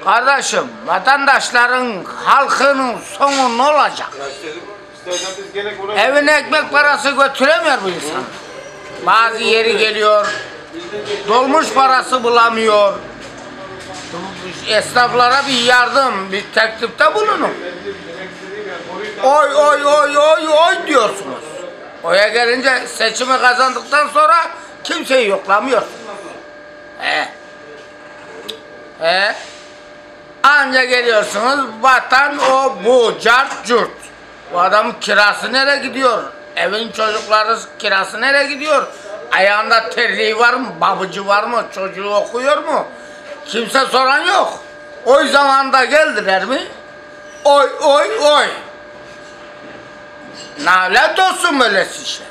Kardeşim, vatandaşların, halkının sonu ne olacak? Evine ekmek parası götüremiyor bu insan. Bazı yeri geliyor, dolmuş parası bulamıyor. Esnaflara bir yardım, bir teklifte bulunun. Oy oy oy oy oy diyorsunuz. Oya gelince seçimi kazandıktan sonra kimseyi yoklamıyorsunuz. Anca geliyorsunuz vatan o bu cart curt. Bu adamın kirası nereye gidiyor? Evin çocukları kirası nereye gidiyor? Ayağında terliği var mı? Babıcı var mı? Çocuğu okuyor mu? Kimse soran yok. Oy zamanında geldiler mi? Oy oy oy. Nalet olsun böylesi şey.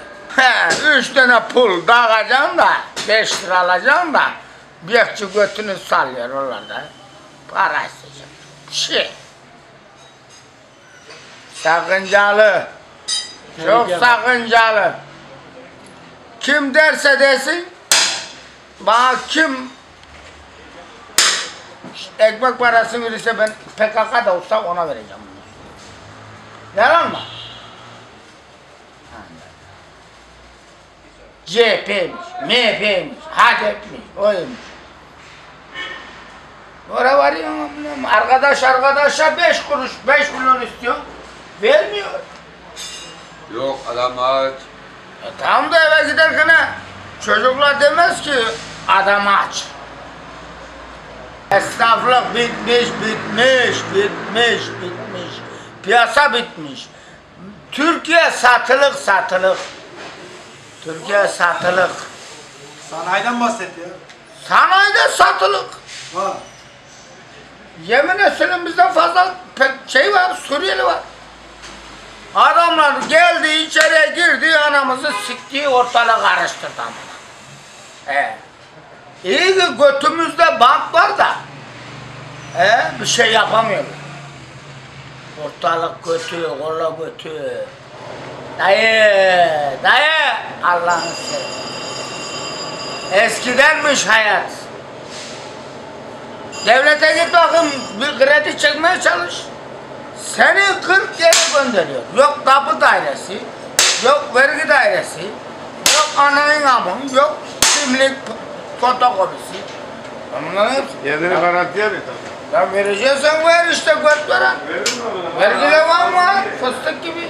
3 tane pul dağacaksın da 5 lira alacaksın da bekçi götünü sallıyor oralarda. Para isteyecek. Şey. Sakıncalı. Çok sakıncalı. Kim derse desin, bana kim ekmek parası verirse ben PKK'da olsa ona vereceğim bunu. Yalan mı? CHP'ymiş, MHP'ymiş, HDP'ymiş, oymuş. Oraya varıyor mu? Arkadaşa 5 kuruş, 5 milyon istiyor. Vermiyor. Yok adam aç. Tamam da eve giderken çocuklar demez ki adam aç. Esnaflık bitmiş. Piyasa bitmiş. Türkiye satılık. Türkiye satılık. Sanayiden bahset ya. Sanayide satılık. Ha. Yemin ederim bizden fazla şey var, Suriyeli var. Adamlar geldi, içeriye girdi, anamızı sikti, ortalığı karıştırdı amına. İyi ki götümüzde bank var da, bir şey yapamıyorlar. Ortalık kötü, kola kötü. Dayı, Allah'ını seveyim. Eskidenmiş hayat. Devlete git bakın, bir kredi çekmeye çalış. Seni 40 yere gönderiyor. Yok tapu dairesi, yok vergi dairesi, yok ananın amın, yok kimlik fotokopisi. Bunların hepsi. Kendini garantiye mi? Ya vereceksen ver işte göt veren. Vergiler var mı? Fıstık gibi.